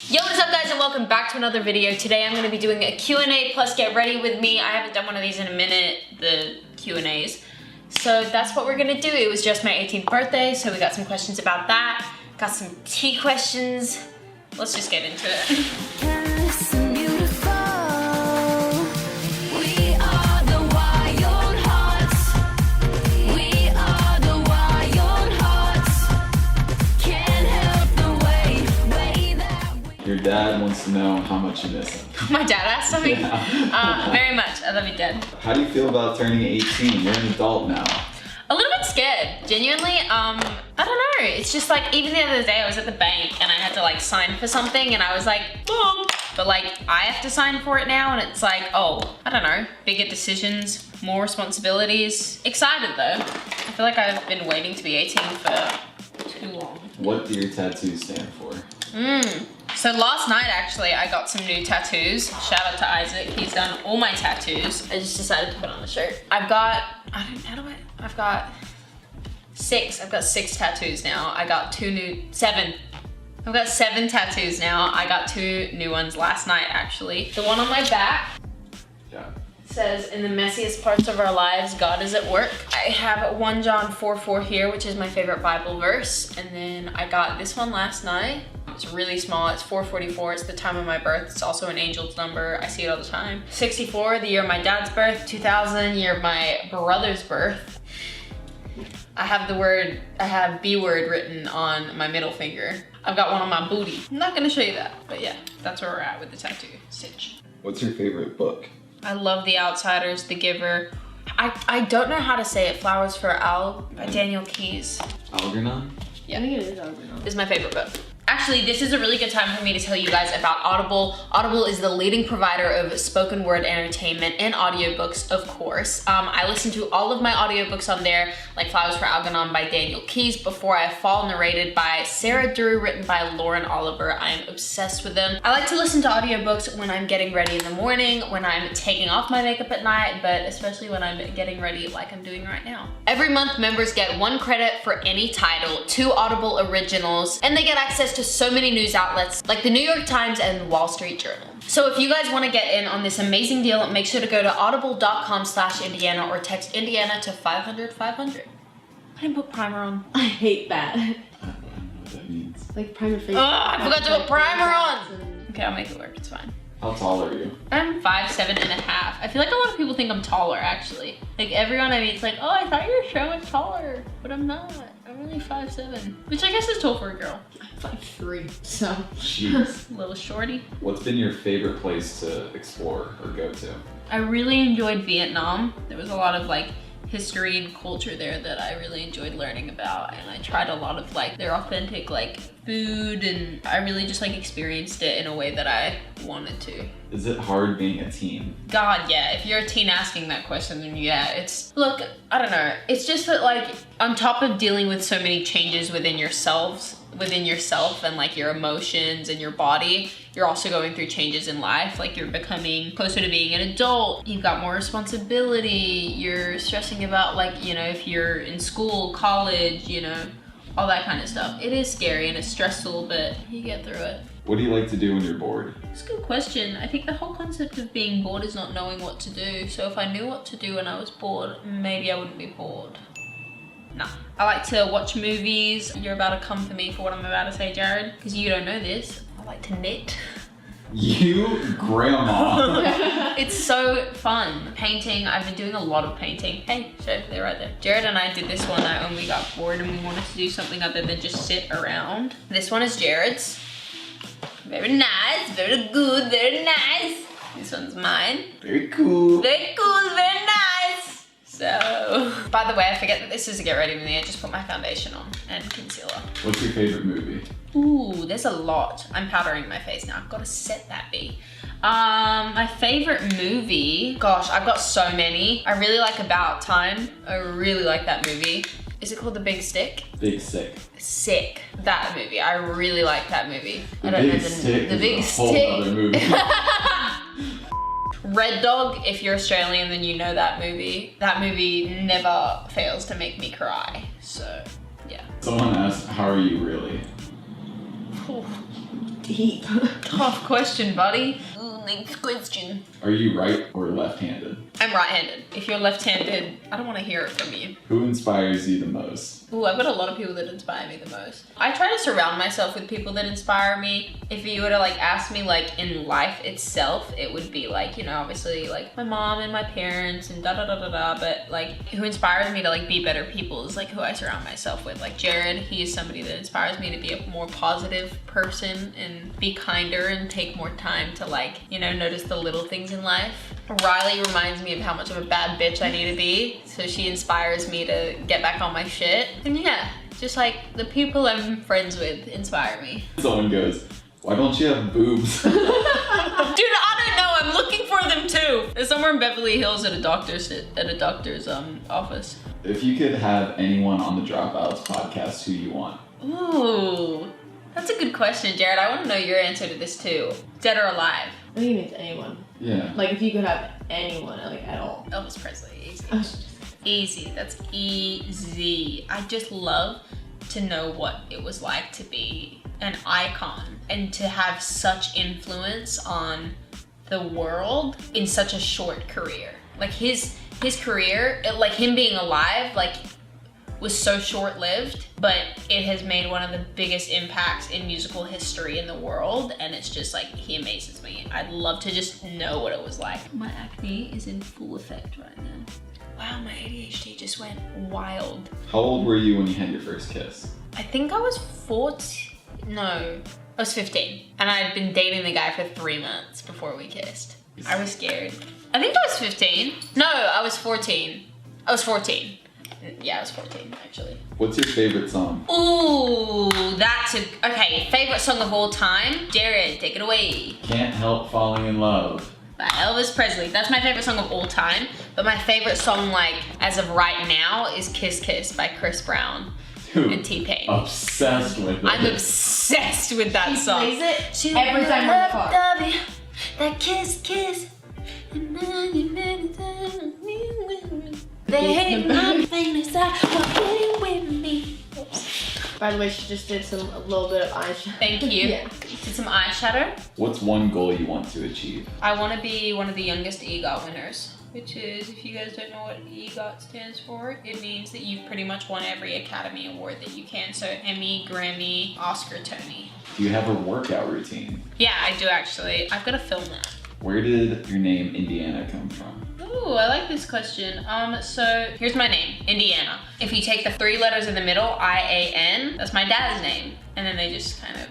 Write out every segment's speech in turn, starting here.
Yo, what is up guys and welcome back to another video. Today I'm going to be doing a Q&A plus get ready with me. I haven't done one of these in a minute, the Q&As. So that's what we're going to do. It was just my 18th birthday, so we got some questions about that. Got some tea questions. Let's just get into it. Your dad wants to know how much you miss him. My dad asked me? Yeah. Very much. I love you, Dad. How do you feel about turning 18? You're an adult now. A little bit scared, genuinely. I don't know. It's just like, even the other day I was at the bank and I had to like sign for something and I was like, Mom. But like, I have to sign for it now and it's like, oh, I don't know. Bigger decisions, more responsibilities. Excited though. I feel like I've been waiting to be 18 for too long. What do your tattoos stand for? So last night actually I got some new tattoos. Shout out to Isaac, he's done all my tattoos. I just decided to put on a shirt. I've got six. I've got 6 tattoos now. I got 7. I've got 7 tattoos now. I got 2 new ones last night actually. The one on my back says, in the messiest parts of our lives, God is at work. I have 1 John 4:4 here, which is my favorite Bible verse. And then I got this one last night. It's really small, it's 444, it's the time of my birth. It's also an angel's number, I see it all the time. 64, the year of my dad's birth. 2000, year of my brother's birth. I have B word written on my middle finger. I've got one on my booty. I'm not gonna show you that, but yeah, that's where we're at with the tattoo stitch. What's your favorite book? I love The Outsiders, The Giver. I don't know how to say it. Flowers for Al by Daniel Keyes. Algernon? Yeah, I think it is Algernon. This is my favorite book. Actually, this is a really good time for me to tell you guys about Audible. Audible is the leading provider of spoken word entertainment and audiobooks, of course. I listen to all of my audiobooks on there, like Flowers for Algernon by Daniel Keyes, Before I Fall, narrated by Sarah Drew, written by Lauren Oliver. I am obsessed with them. I like to listen to audiobooks when I'm getting ready in the morning, when I'm taking off my makeup at night, but especially when I'm getting ready like I'm doing right now. Every month, members get 1 credit for any title, 2 Audible originals, and they get access to so many news outlets like the New York Times and the Wall Street Journal. So if you guys want to get in on this amazing deal, make sure to go to audible.com/Indiana or text Indiana to 500-500. I didn't put primer on. I hate that. I don't know what that means. Like primer face. Oh, I forgot to put primer on. Okay, I'll make it work, it's fine. How tall are you? I'm 5'7.5". I feel like a lot of people think I'm taller actually. Like everyone I meet is like, oh, I thought you were so much taller, but I'm not. I'm really 5'7", which I guess is tall for a girl. I'm 5'3", so. Jeez. Little shorty. What's been your favorite place to explore or go to? I really enjoyed Vietnam. There was a lot of like history and culture there that I really enjoyed learning about, and I tried a lot of like their authentic like food, and I really just like experienced it in a way that I wanted to. Is it hard being a teen? God, yeah. If you're a teen asking that question, then yeah, it's, look, I don't know. It's just that like, on top of dealing with so many changes within yourself and like your emotions and your body, you're also going through changes in life. Like you're becoming closer to being an adult. You've got more responsibility. You're stressing about like, you know, if you're in school, college, you know, all that kind of stuff. It is scary and it's stressful, but you get through it. What do you like to do when you're bored? It's a good question. I think the whole concept of being bored is not knowing what to do. So if I knew what to do when I was bored, maybe I wouldn't be bored. No. I like to watch movies. You're about to come for me for what I'm about to say, Jared, because you don't know this. I like to knit. You, grandma. It's so fun. Painting, I've been doing a lot of painting. Hey, show, they're right there. Jared and I did this one night when we got bored and we wanted to do something other than just sit around. This one is Jared's. Very nice, very good, very nice. This one's mine. Very cool. Very cool, very nice. So, by the way, I forget that this is a get ready with me. I just put my foundation on and concealer. What's your favorite movie? Ooh, there's a lot. I'm powdering my face now. I've got to set that be. My favorite movie, gosh, I've got so many. I really like About Time. I really like that movie. Is it called The Big Stick? Big Sick. Sick. That movie. I really like that movie. The Big Stick is a whole other movie. Red Dog, if you're Australian, then you know that movie. That movie never fails to make me cry. So, yeah. Someone asked, how are you really? deep. Tough question, buddy. Ooh, next question. Are you right or left-handed? I'm right-handed. If you're left-handed, I don't want to hear it from you. Who inspires you the most? Ooh, I've got a lot of people that inspire me the most. I try to surround myself with people that inspire me. If you were to like ask me like in life itself, it would be like, you know, obviously like my mom and my parents and da da da da da, but like who inspires me to like be better people is like who I surround myself with. Like Jared, he is somebody that inspires me to be a more positive person and be kinder and take more time to like, you know, notice the little things in life. Riley reminds me of how much of a bad bitch I need to be, so she inspires me to get back on my shit. And yeah, just like the people I'm friends with inspire me. Someone goes, why don't you have boobs? Dude, I don't know, I'm looking for them too. They're somewhere in Beverly Hills at a doctor's office. If you could have anyone on the Dropouts podcast, who you want? Ooh, that's a good question, Jared. I want to know your answer to this too. Dead or alive? I think it's anyone. Yeah. Like if you could have anyone, like at all. Elvis Presley, easy. I was just- Easy, that's easy. I just love to know what it was like to be an icon and to have such influence on the world in such a short career. Like his career, like him being alive, like was so short-lived, but it has made one of the biggest impacts in musical history in the world, and it's just like, he amazes me. I'd love to just know what it was like. My acne is in full effect right now. Wow, my ADHD just went wild. How old were you when you had your first kiss? I think I was 14, no, I was 15. And I had been dating the guy for 3 months before we kissed. I was scared. I think I was 15. No, I was 14. I was 14. Yeah, I was 14 actually. What's your favorite song? Ooh, okay, favorite song of all time? Jared, take it away. Can't Help Falling in Love. By Elvis Presley. That's my favorite song of all time. But my favorite song, like, as of right now, is Kiss Kiss by Chris Brown Dude, and T-Pain. obsessed with it. I'm obsessed with that song. Plays it every time we're in the car. That kiss, kiss. They hate my famous I with me. By the way, she just did a little bit of eyeshadow. Thank you. Yeah. Did some eyeshadow. What's one goal you want to achieve? I want to be one of the youngest EGOT winners, which is, if you guys don't know what EGOT stands for, it means that you've pretty much won every Academy Award that you can. So Emmy, Grammy, Oscar, Tony. Do you have a workout routine? Yeah, I do actually. I've got to film that. Where did your name Indiana come from? Ooh, I like this question. So here's my name, Indiana. If you take the 3 letters in the middle, I-A-N, that's my dad's name. And then they just kind of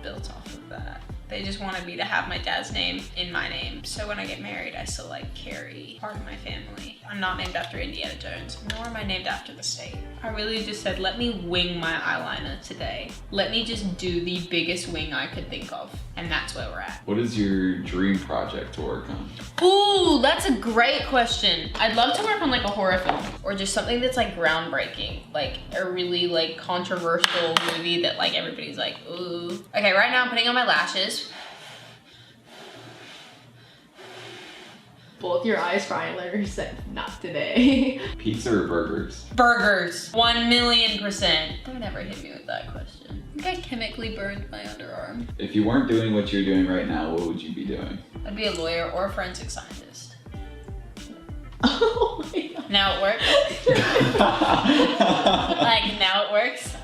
built off of that. They just wanted me to have my dad's name in my name. So when I get married, I still like carry part of my family. I'm not named after Indiana Jones, nor am I named after the state. I really just said, let me wing my eyeliner today. Let me just do the biggest wing I could think of. And that's where we're at. What is your dream project to work on? Ooh, that's a great question. I'd love to work on like a horror film or just something that's like groundbreaking, like a really like controversial movie that like everybody's like, ooh. Okay, right now I'm putting on my lashes. Both your eyes for eyeliner said not today. Pizza or burgers? Burgers, 1,000,000%. Don't ever hit me with that question. I think I chemically burned my underarm. If you weren't doing what you're doing right now, what would you be doing? I'd be a lawyer or a forensic scientist. Oh my god. Now it works. Like, now it works.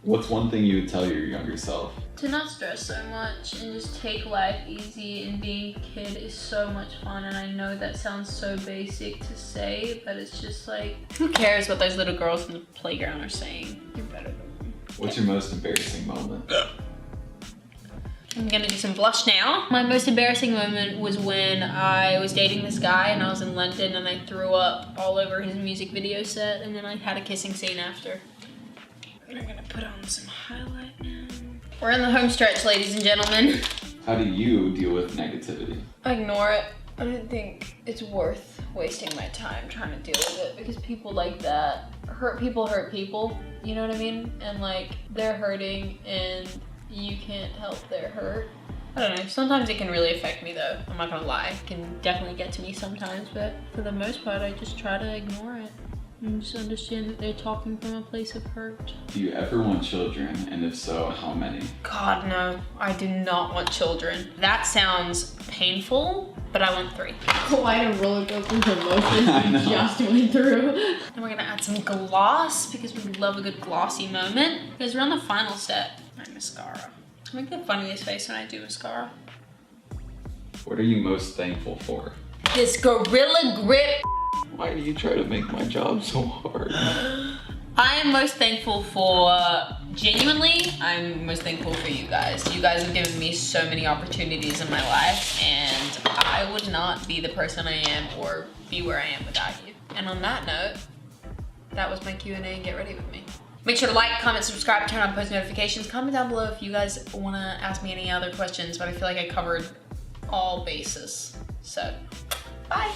What's one thing you would tell your younger self? To not stress so much and just take life easy, and being a kid is so much fun. And I know that sounds so basic to say, but it's just like, who cares what those little girls in the playground are saying? You're better than them. What's your most embarrassing moment? I'm gonna do some blush now. My most embarrassing moment was when I was dating this guy and I was in London and I threw up all over his music video set, and then I had a kissing scene after. We're gonna put on some highlight now. We're in the home stretch, ladies and gentlemen. How do you deal with negativity? I ignore it. I don't think it's worth wasting my time trying to deal with it, because people like that hurt people, you know what I mean? And like, they're hurting and you can't help their hurt. I don't know, sometimes it can really affect me though. I'm not gonna lie, it can definitely get to me sometimes, but for the most part, I just try to ignore it. And just understand that they're talking from a place of hurt. Do you ever want children? And if so, how many? God, no. I do not want children. That sounds painful, but I want 3. Quite a roller coaster of emotions I we know. just went through. And we're gonna add some gloss because we love a good glossy moment. Because we're on the final step. My mascara. I make the funniest face when I do mascara. What are you most thankful for? This Gorilla Grip. Why do you try to make my job so hard? I am most thankful for, genuinely, I'm most thankful for you guys. You guys have given me so many opportunities in my life, and I would not be the person I am or be where I am without you. And on that note, that was my Q&A and get ready with me. Make sure to like, comment, subscribe, turn on post notifications. Comment down below if you guys wanna ask me any other questions, but I feel like I covered all bases. So, bye.